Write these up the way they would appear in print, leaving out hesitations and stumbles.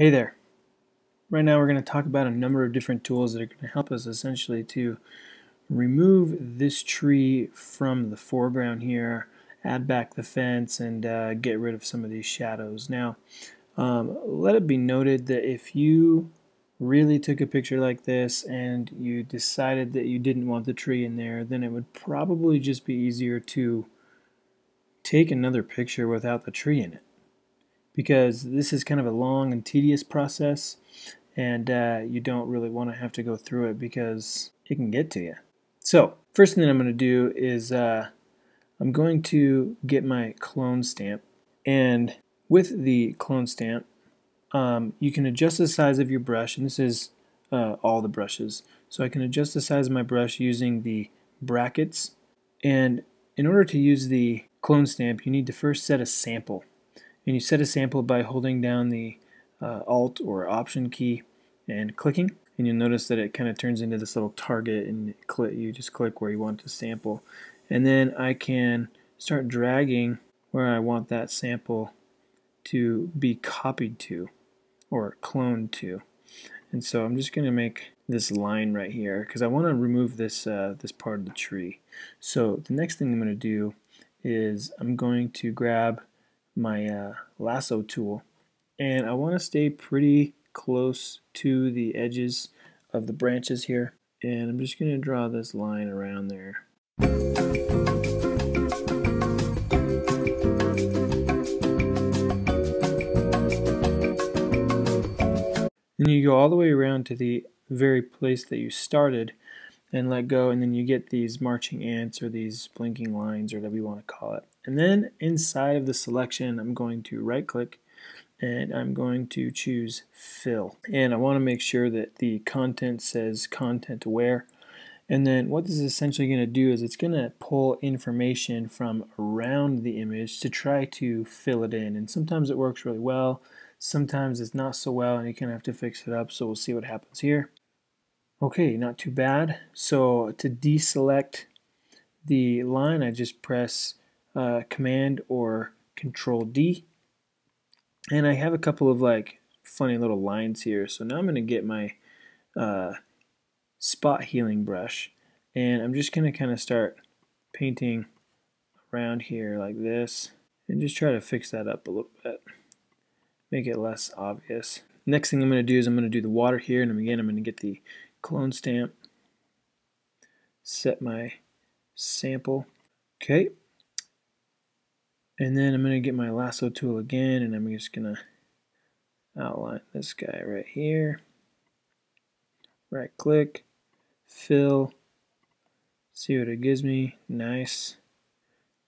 Hey there. Right now we're going to talk about a number of different tools that are going to help us essentially to remove this tree from the foreground here, add back the fence, and get rid of some of these shadows. Now, let it be noted that if you really took a picture like this and you decided that you didn't want the tree in there, then it would probably just be easier to take another picture without the tree in it, because this is kind of a long and tedious process, and you don't really want to have to go through it because it can get to you. So first thing that I'm going to do is I'm going to get my clone stamp, and with the clone stamp you can adjust the size of your brush, and this is all the brushes, so I can adjust the size of my brush using the brackets. And in order to use the clone stamp, you need to first set a sample. And you set a sample by holding down the Alt or Option key and clicking, and you'll notice that it kind of turns into this little target, and you just click where you want to sample. And then I can start dragging where I want that sample to be copied to or cloned to. And so I'm just going to make this line right here because I want to remove this this part of the tree. So the next thing I'm going to do is I'm going to grab my lasso tool, and I want to stay pretty close to the edges of the branches here, and I'm just going to draw this line around there. Then you go all the way around to the very place that you started and let go, and then you get these marching ants or these blinking lines or whatever you want to call it. And then inside of the selection, I'm going to right click and I'm going to choose fill, and I want to make sure that the content says content aware. And then what this is essentially going to do is it's going to pull information from around the image to try to fill it in, and sometimes it works really well, sometimes it's not so well, and you kind of have to fix it up. So we'll see what happens here. Okay, not too bad. So to deselect the line, I just press Command or Control D, and I have a couple of like funny little lines here. So now I'm going to get my spot healing brush, and I'm just going to kind of start painting around here like this and just try to fix that up a little bit, make it less obvious. Next thing I'm going to do is I'm going to do the water here, and again I'm going to get the clone stamp, set my sample, okay, and then I'm going to get my lasso tool again, and I'm just going to outline this guy right here, right click, fill, see what it gives me. Nice.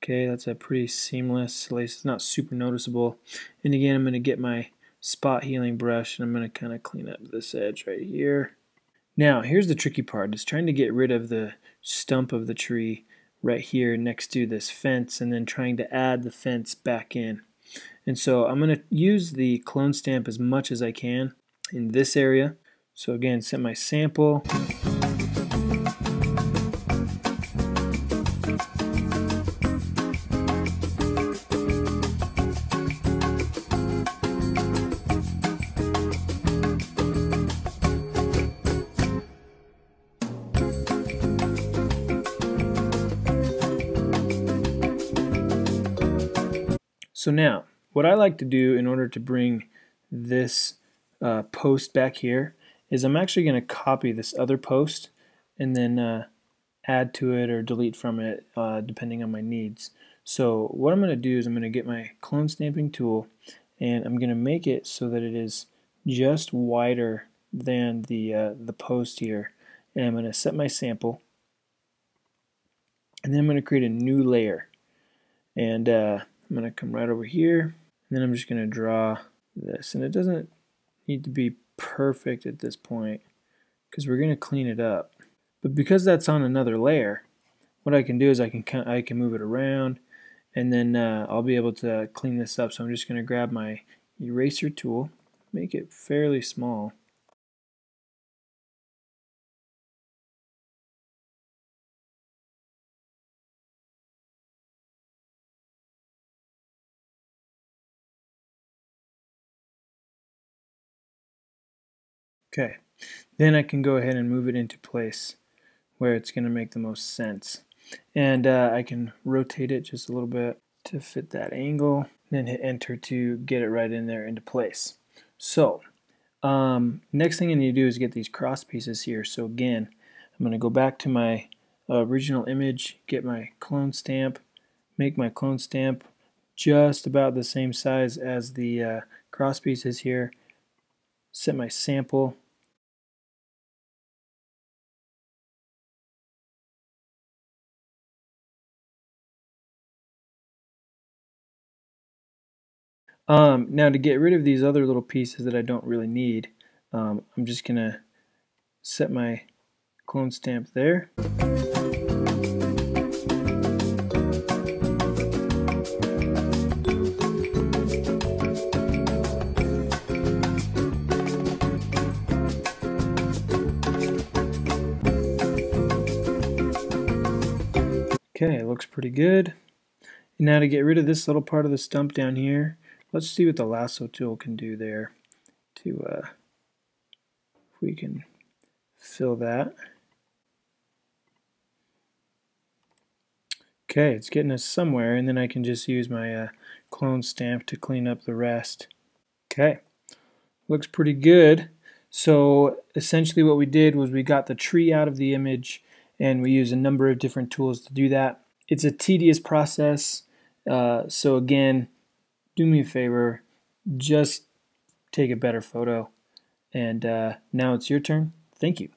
Okay, that's a pretty seamless, at least it's not super noticeable. And again, I'm going to get my spot healing brush, and I'm going to kind of clean up this edge right here. Now, here's the tricky part. It's trying to get rid of the stump of the tree right here next to this fence, and then trying to add the fence back in. And so I'm going to use the clone stamp as much as I can in this area. So again, set my sample. So now, what I like to do in order to bring this post back here is I'm actually going to copy this other post and then add to it or delete from it depending on my needs. So what I'm going to do is I'm going to get my clone stamping tool, and I'm going to make it so that it is just wider than the post here, and I'm going to set my sample, and then I'm going to create a new layer, and I'm going to come right over here, and then I'm just going to draw this. And it doesn't need to be perfect at this point because we're going to clean it up. But because that's on another layer, what I can do is I can move it around, and then I'll be able to clean this up. So I'm just going to grab my eraser tool, make it fairly small, Okay, then I can go ahead and move it into place where it's going to make the most sense. And I can rotate it just a little bit to fit that angle, then hit enter to get it right in there into place. So next thing I need to do is get these cross pieces here. So again, I'm going to go back to my original image, get my clone stamp, make my clone stamp just about the same size as the cross pieces here, set my sample. Now to get rid of these other little pieces that I don't really need, I'm just going to set my clone stamp there. Okay, it looks pretty good. And now to get rid of this little part of the stump down here, let's see what the lasso tool can do there to if we can fill that. Okay, it's getting us somewhere, and then I can just use my clone stamp to clean up the rest. Okay, looks pretty good. So essentially what we did was we got the tree out of the image, and we used a number of different tools to do that. It's a tedious process, so again, do me a favor, just take a better photo. And now it's your turn. Thank you.